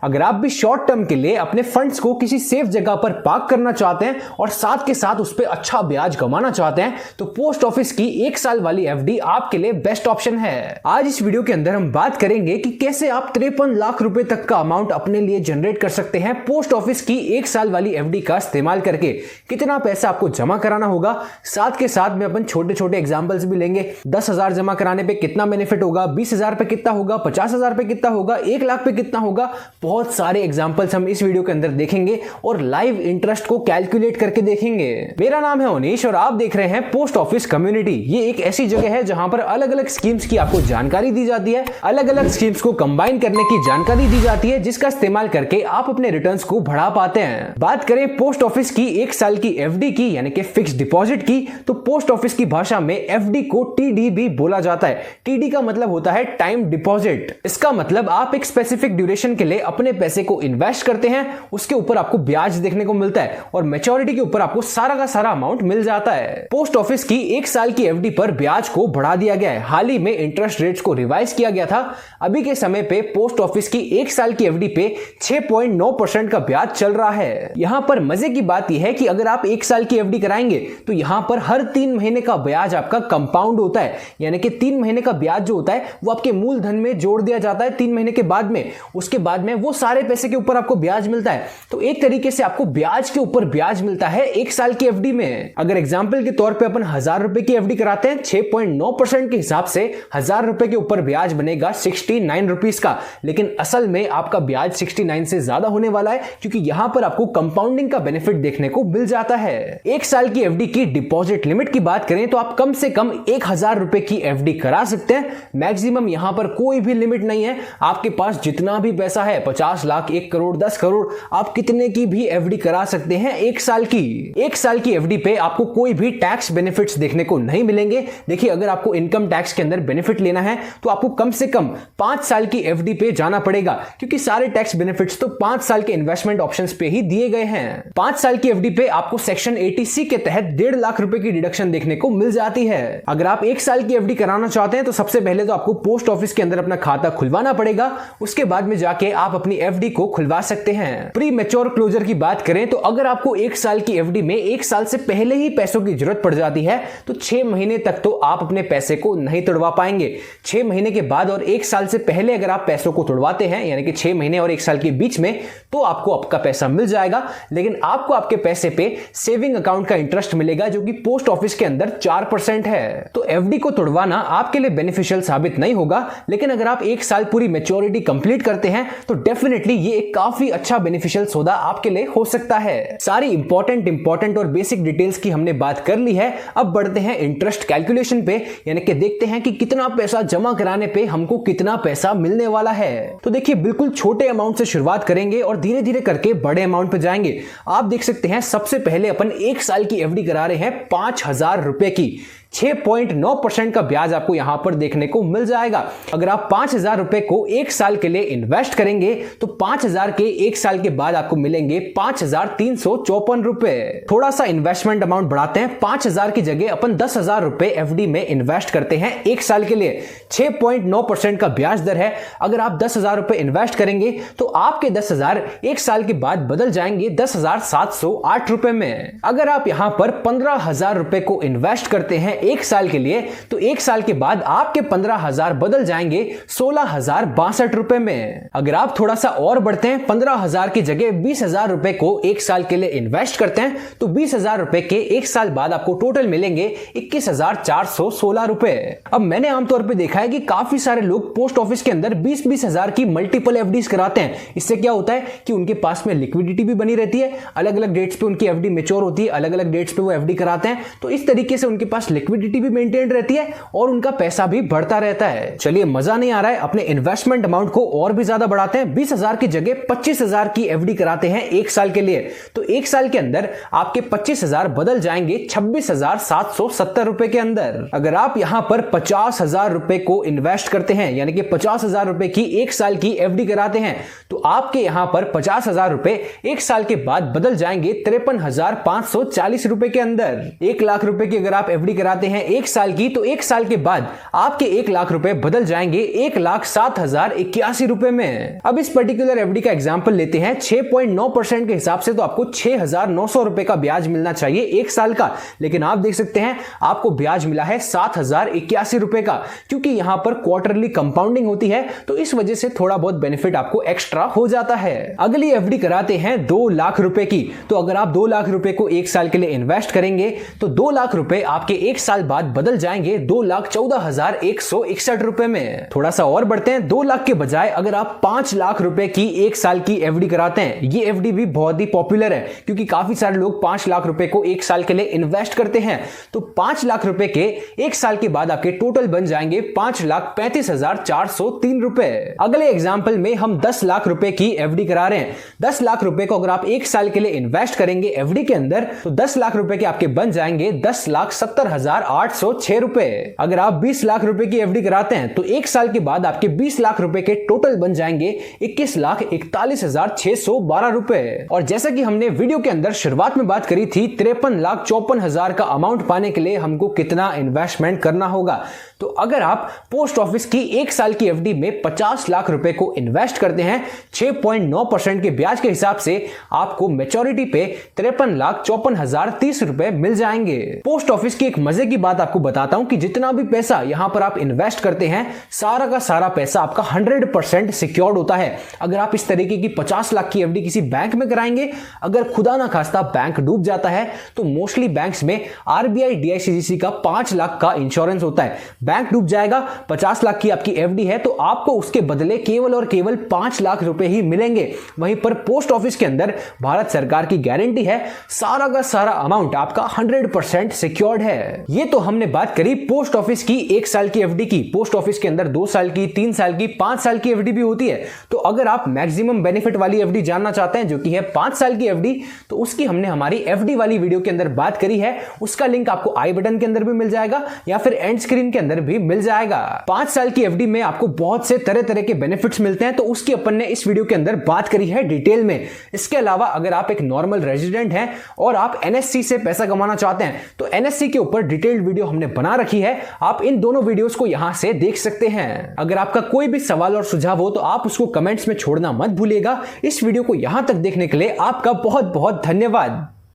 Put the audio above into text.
अगर आप भी शॉर्ट टर्म के लिए अपने फंड्स को किसी सेफ जगह पर पार्क करना चाहते हैं और साथ के साथ उस पर अच्छा ब्याज कमाना चाहते हैं तो पोस्ट ऑफिस की 1 साल वाली एफडी आपके लिए बेस्ट ऑप्शन है। आज इस वीडियो के अंदर हम बात करेंगे कि कैसे आप 53 लाख रुपए तक का अमाउंट अपने लिए जनरेट कर सकते हैं पोस्ट ऑफिस की 1 साल वाली एफडी का इस्तेमाल करके। कितना पैसा आपको जमा कराना होगा, साथ के साथ में अपन छोटे छोटे एग्जाम्पल्स भी लेंगे। 10,000 जमा कराने पे कितना बेनिफिट होगा, 20,000 पे कितना होगा, 50,000 पे कितना होगा, 1 लाख पे कितना होगा। बहुत सारे एग्जांपल्स हम इस वीडियो के अंदर देखेंगे और लाइव इंटरेस्ट को कैलकुलेट करके देखेंगे। मेरा नाम है अनीश और आप देख रहे हैं पोस्ट ऑफिस कम्युनिटी। ये एक ऐसी जगह है जहां पर अलग अलग स्कीम्स की आपको जानकारी दी जाती है, अलग अलग स्कीम्स को कंबाइन करने की जानकारी दी जाती है, जिसका इस्तेमाल करके आप अपने रिटर्न्स को बढ़ा पाते हैं। बात करें पोस्ट ऑफिस की 1 साल की एफडी की, यानी कि फिक्स डिपॉजिट की, तो पोस्ट ऑफिस की भाषा में एफडी को टीडी भी बोला जाता है। टीडी का मतलब होता है टाइम डिपॉजिट। इसका मतलब आप एक स्पेसिफिक ड्यूरेशन के लिए अपने पैसे को इन्वेस्ट करते हैं, उसके ऊपर आपको ब्याज देखने को मिलता है और मैच्योरिटी के ऊपर आपको सारा का सारा अमाउंट मिल जाता है। पोस्ट ऑफिस की 1 साल की एफडी पर ब्याज को बढ़ा दिया गया है। हाल ही में इंटरेस्ट रेट्स को रिवाइज किया गया था। अभी के समय पे पोस्ट ऑफिस की 1 साल की एफडी पे 6.9% का ब्याज चल रहा है। यहां पर मजे की बात यह है कि अगर आप 1 साल की एफडी कराएंगे तो यहां पर हर 3 महीने का ब्याज आपका कंपाउंड होता है, यानी कि 3 महीने का ब्याज जो होता है वो आपके मूलधन में जोड़ दिया जाता है 3 महीने के बाद में। उसके बाद में वो सारे पैसे के ऊपर आपको ब्याज मिलता है। तो एक तरीके से आपको ब्याज के ऊपर ब्याज मिलता है 1 साल की एफडी में। अगर एग्जांपल के तौर पे अपन 1,000 रुपए की एफडी कराते हैं, 6.9% के हिसाब से 1,000 रुपए के ऊपर ब्याज बनेगा 69 रुपीस का। लेकिन असल में आपका ब्याज 69 से ज्यादा होने वाला है, क्योंकि यहां पर आपको कंपाउंडिंग का बेनिफिट देखने को मिल जाता है। 1 साल की एफडी की डिपॉजिट लिमिट की बात करें तो आप कम से कम 1,000 रुपए की एफडी करा सकते हैं। मैक्सिमम यहां पर कोई भी लिमिट नहीं है। आपके पास जितना भी पैसा है, 50 लाख, 1 करोड़, 10 करोड़, आप कितने की भी एफडी करा सकते हैं 1 साल की। 1 साल की एफडी पे आपको कोई भी टैक्स बेनिफिट्स देखने को नहीं मिलेंगे। देखिए, अगर आपको इनकम टैक्स के अंदर बेनिफिट लेना है तो आपको कम से कम 5 साल की एफडी पे जाना पड़ेगा, क्योंकि सारे टैक्स बेनिफिट्स तो 5 साल के इन्वेस्टमेंट ऑप्शंस पे ही दिए गए हैं। 5 साल की एफडी पे आपको सेक्शन 80C के तहत 1.5 लाख रुपए की डिडक्शन देखने को मिल जाती है। अगर आप 1 साल की एफडी कराना चाहते हैं तो सबसे पहले तो आपको पोस्ट ऑफिस के अंदर अपना खाता खुलवाना पड़ेगा। उसके बाद में जाके आप अपनी एफडी को खुलवा सकते हैं। प्री मैच्योर क्लोजर की बात करें तो अगर आपको 1 साल की एफडी में 1 साल से पहले ही पैसों की जरूरत पड़ जाती है तो 6 महीने तक तो आप अपने पैसे को नहीं तोड़वा पाएंगे। 6 महीने के बाद और 1 साल से पहले अगर आप पैसों को तोड़वाते हैं, यानी कि 6 महीने और 1 साल के बीच में, तो आपको आपका पैसा मिल जाएगा। लेकिन आपको आपके पैसे पे सेविंग अकाउंट का इंटरेस्ट मिलेगा, जो कि पोस्ट ऑफिस के अंदर 4% है। तो एफडी को तोड़वाना आपके लिए बेनिफिशियल साबित नहीं होगा। लेकिन अगर आप 1 साल पूरी मैच्योरिटी कंप्लीट करते हैं तो डेफिनेटली ये एक काफी अच्छा बेनिफिशियल सौदा आपके लिए हो सकता है। सारी इंपॉर्टेंट और बेसिक डिटेल्स की हमने बात कर ली है। अब बढ़ते हैं इंटरेस्ट कैलकुलेशन पे, यानी कि देखते हैं कि कितना पैसा जमा कराने पे हमको कितना पैसा मिलने वाला है। तो देखिए, बिल्कुल छोटे अमाउंट से शुरुआत करेंगे और धीरे धीरे करके बड़े अमाउंट पे जाएंगे। आप देख सकते हैं, सबसे पहले अपन 1 साल की एफडी करा रहे हैं 5,000 रुपए की। 6.9% का ब्याज आपको यहां पर देखने को मिल जाएगा। अगर आप 5,000 रुपए को 1 साल के लिए इन्वेस्ट करेंगे तो 5,000 के 1 साल के बाद आपको मिलेंगे 5,354 रुपए। थोड़ा सा इन्वेस्टमेंट अमाउंट बढ़ाते हैं। 5,000 की जगह अपन 10,000 रुपए एफडी में इन्वेस्ट करते हैं 1 साल के लिए। 6.9% का ब्याज दर है। अगर आप 10,000 रुपए इन्वेस्ट करेंगे तो आपके 10,000 1 साल के बाद बदल जाएंगे 10,708 रुपए में। अगर आप यहां पर 15,000 रुपए को इन्वेस्ट करते हैं 1 साल के लिए तो 1 साल के बाद आपके 15,000 बदल जाएंगे 16,062 रुपए में। अगर आप थोड़ा सा और बढ़ते हैं, 15,000 की जगह 20,000 रुपए को 1 साल के लिए इन्वेस्ट करते हैं तो 20,000 रुपए के 1 साल बाद आपको टोटल मिलेंगे 21,416 रुपए। अब मैंने आमतौर पे देखा है कि काफी सारे लोग पोस्ट ऑफिस के अंदर 20,000 की मल्टीपल एफडीज कराते हैं। इससे क्या होता है कि उनके पास में लिक्विडिटी भी बनी रहती है। अलग अलग डेट्स पे उनकी एफडी मैच्योर होती है, अलग अलग डेट्स पे वो एफडी कराते हैं, तो इस तरीके से उनके पास लिक्विडिटी भी मेंटेन रहती है और उनका पैसा भी बढ़ता रहता है। चलिए, मजा नहीं आ रहा है, अपने इन्वेस्टमेंट अमाउंट को और भी ज्यादा बढ़ाते हैं। 20,000 की जगह 25,000 की एफडी कराते हैं 1 साल के लिए, तो 1 साल के अंदर आपके 25,000 बदल जाएंगे 26,770 रुपए के अंदर। अगर आप यहां पर 50,000 रुपए को इन्वेस्ट करते हैं, यानी कि 50,000 रुपए की 1 साल की एफडी कराते हैं, तो आपके यहां पर 50,000 रुपए 1 साल के बाद बदल जाएंगे 53,540 रुपए के अंदर। 1 लाख रुपए की अगर आप एफडी कराते कराते हैं 1 साल की, तो 1 साल के बाद आपके 1 लाख रुपए बदल जाएंगे 1,07,081 रुपए में। अब इस पर्टिकुलर एफडी का एग्जांपल लेते हैं 6.9% के हिसाब से, तो आपको 6,900 रुपए का ब्याज मिलना चाहिए 1 साल का, लेकिन आप देख सकते हैं आपको ब्याज मिला है 7,081 रुपए का, क्योंकि यहां पर क्वार्टरली कंपाउंडिंग होती है, तो इस वजह से थोड़ा बहुत बेनिफिट आपको एक्स्ट्रा हो जाता है। अगली एफडी कराते हैं 2 लाख रुपए की, तो अगर आप 2 लाख रुपए को 1 साल के लिए इन्वेस्ट करेंगे तो 2 लाख रुपए आपके 1 साल बाद बदल जाएंगे 2,14,161 रुपए में। थोड़ा सा और बढ़ते हैं, 2 लाख के बजाय अगर आप 5 लाख रुपए की 1 साल की एफडी कराते हैं, ये एफडी भी बहुत ही पॉपुलर है क्योंकि काफी सारे लोग 5 लाख रुपए को 1 साल के लिए इन्वेस्ट करते हैं। तो 5 लाख रुपए के 1 साल के बाद आपके टोटल बन जाएंगे 5,35,403 रुपए। अगले एग्जाम्पल में हम 10 लाख रुपए की एफडी करा रहे हैं। 10 लाख रुपए को अगर आप 1 साल के लिए इन्वेस्ट करेंगे एफडी के अंदर, तो 10 लाख रुपए के आपके बन जाएंगे 10,70,806 रुपए। अगर आप 20 लाख रुपए की एफडी कराते हैं तो 1 साल के बाद आपके 20 लाख रुपए के टोटल बन जाएंगे 21,41,612 रुपए। और जैसा कि हमने वीडियो के अंदर शुरुआत में बात करी थी 53,54,000 का अमाउंट पाने के लिए हमको कितना इन्वेस्टमेंट करना होगा, तो अगर आप पोस्ट ऑफिस की 1 साल की एफडी में 50 लाख रुपए को इन्वेस्ट करते हैं 6.9% के ब्याज के हिसाब से, आपको मैच्योरिटी पे 53,54,030 रुपए मिल जाएंगे। पोस्ट ऑफिस की एक मजे की बात आपको बताता हूं कि जितना भी पैसा यहां पर आप इन्वेस्ट करते हैं, सारा का सारा पैसा आपका 100% सिक्योर्ड होता है। अगर आप इस तरीके की 50 लाख की एफडी किसी बैंक में कराएंगे, अगर खुदा ना खास्ता बैंक डूब जाता है, तो मोस्टली बैंक्स में आरबीआई डीआईसीजीसी का 5 लाख का इंश्योरेंस होता है। बैंक डूब जाएगा, 50 लाख की आपकी एफडी है, तो आपको उसके बदले केवल और केवल 5 लाख रुपए ही मिलेंगे। वहीं पर पोस्ट ऑफिस के अंदर भारत सरकार की गारंटी है, सारा का सारा अमाउंट आपका 100% सिक्योर्ड है। ये तो हमने बात करी पोस्ट ऑफिस की 1 साल की एफडी की। पोस्ट ऑफिस के अंदर 2 साल की, 3 साल की, 5 साल की एफडी भी होती है। तो अगर आप मैक्सिमम बेनिफिट वाली एफडी जानना चाहते हैं, जो कि है 5 साल की एफडी, तो उसकी हमने हमारी एफडी वाली वीडियो के अंदर बात करी है। उसका लिंक आपको आई बटन के अंदर भी मिल जाएगा या फिर एंड स्क्रीन के अंदर भी मिल जाएगा। 5 साल की एफडी में आपको बहुत से तरह तरह के बेनिफिट्स मिलते हैं, तो उसकी अपन ने इस वीडियो के अंदर बात करी है डिटेल में। इसके अलावा अगर आप एक नॉर्मल रेजिडेंट हैं और आप एनएससी से पैसा कमाना चाहते हैं, तो एनएससी के ऊपर डिटेल्ड वीडियो हमने बना रखी है। आप इन दोनों वीडियोस को यहां से देख सकते हैं। अगर आपका कोई भी सवाल और सुझाव हो तो आप उसको कमेंट्स में छोड़ना मत भूलिएगा। इस वीडियो को यहां तक देखने के लिए आपका बहुत बहुत धन्यवाद।